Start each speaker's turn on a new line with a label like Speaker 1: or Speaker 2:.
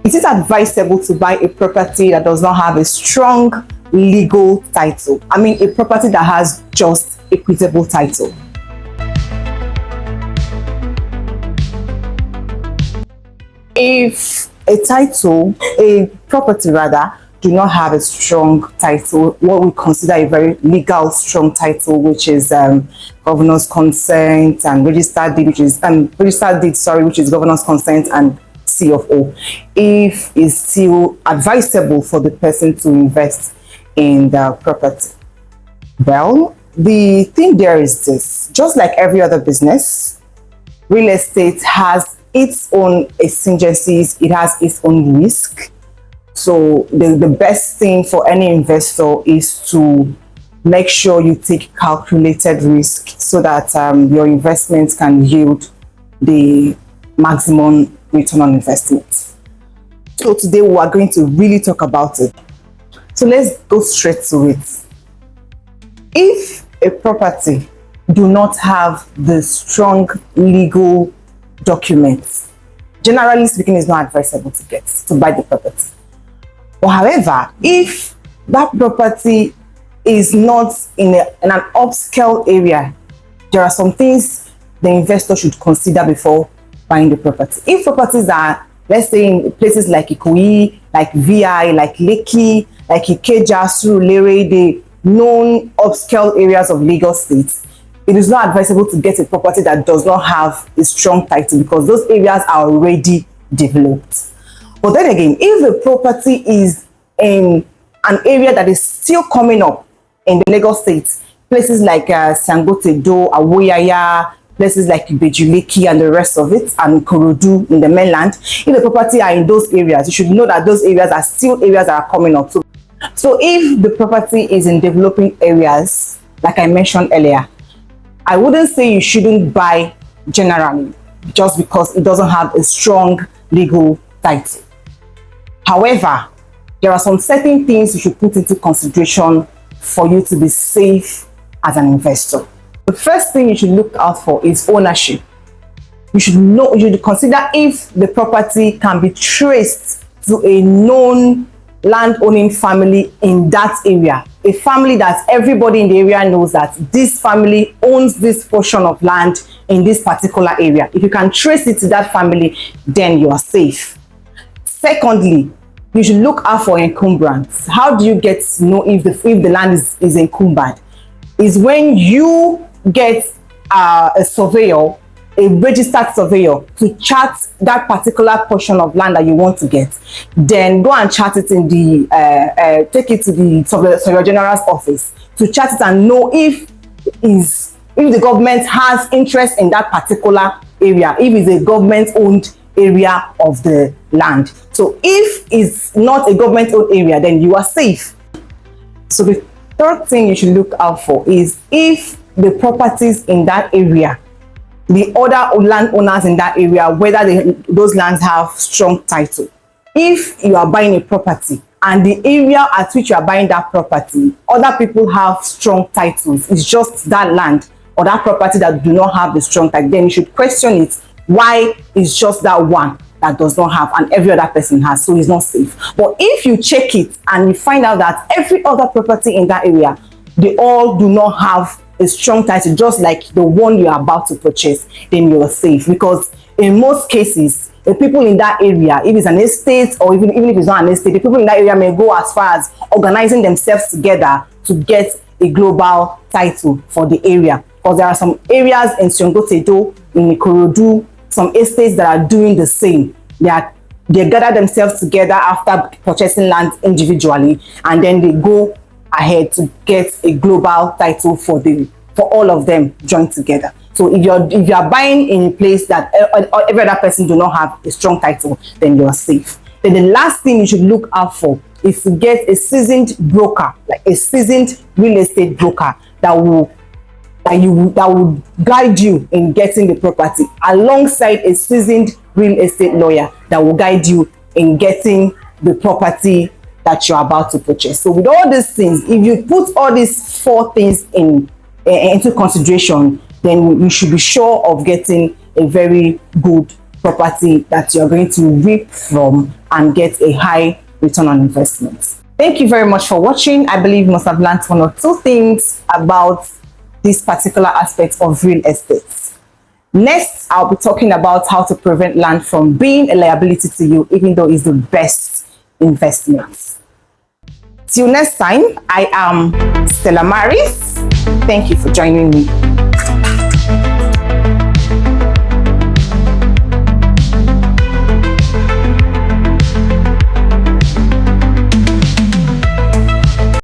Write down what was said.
Speaker 1: Is it advisable to buy a property that does not have a strong legal title? I mean, a property that has just equitable title. If a property rather, do not have a strong title, what we consider a very legal strong title, which is governor's consent and registered deed, which is which is governor's consent and C of O, if it's still advisable for the person to invest in the property. Well, the thing there is this: just like every other business, real estate has its own exigencies, it has its own risk. So the best thing for any investor is to make sure you take calculated risk so that your investments can yield the maximum return on investment. So today we are going to really talk about it. So let's go straight to it. If a property do not have the strong legal documents, generally speaking, it's not advisable to buy the property. However, if that property is not in an upscale area, there are some things the investor should consider before buying the property. If properties are, let's say, in places like Ikoyi, like VI, like Lekki, like Ikeja, Surulere, the known upscale areas of Lagos State, it is not advisable to get a property that does not have a strong title, because those areas are already developed. But then again, if the property is in an area that is still coming up in the Lagos State, places like Sangote Do, Awoyaya, places like Ibejuleki and the rest of it, and Korodu in the mainland, if the property are in those areas, you should know that those areas are still areas that are coming up. So if the property is in developing areas, like I mentioned earlier, I wouldn't say you shouldn't buy generally just because it doesn't have a strong legal title. However, there are some certain things you should put into consideration for you to be safe as an investor. The first thing you should look out for is ownership. You should consider if the property can be traced to a known land-owning family in that area. A family that everybody in the area knows that this family owns this portion of land in this particular area. If you can trace it to that family, then you are safe. Secondly, you should look out for encumbrance. How do you get to know if the land is encumbered? Is when you get a surveyor, a registered surveyor, to chart that particular portion of land that you want to get. Then go and chart it in the take it to the Surveyor General's office to chart it and know if the government has interest in that particular area, if it's a government-owned area of the land. So if it's not a government-owned area, then you are safe. So the third thing you should look out for is if the properties in that area, the other landowners in that area, whether those lands have strong title. If you are buying a property and the area at which you are buying that property, other people have strong titles, it's just that land or that property that do not have the strong title, then you should question it. Why is just that one that does not have and every other person has, so it's not safe? But if you check it and you find out that every other property in that area, they all do not have a strong title, just like the one you are about to purchase, then you are safe. Because in most cases, the people in that area, if it's an estate or even if it's not an estate, the people in that area may go as far as organizing themselves together to get a global title for the area. Because there are some areas in Sangote, in Ikorodu, some estates that are doing the same. They gather themselves together after purchasing land individually, and then they go ahead to get a global title for all of them joined together. So if you are buying in a place that every other person do not have a strong title, then you are safe. Then the last thing you should look out for is to get a seasoned broker, like a seasoned real estate broker that will guide you in getting the property, alongside a seasoned real estate lawyer that will guide you in getting the property that you're about to purchase. So with all these things, if you put all these four things into consideration, then you should be sure of getting a very good property that you're going to reap from and get a high return on investment. Thank you very much for watching. I believe you must have learned one or two things about this particular aspect of real estate. Next, I'll be talking about how to prevent land from being a liability to you, even though it's the best investment. Till next time, I am Stella Maris. Thank you for joining me.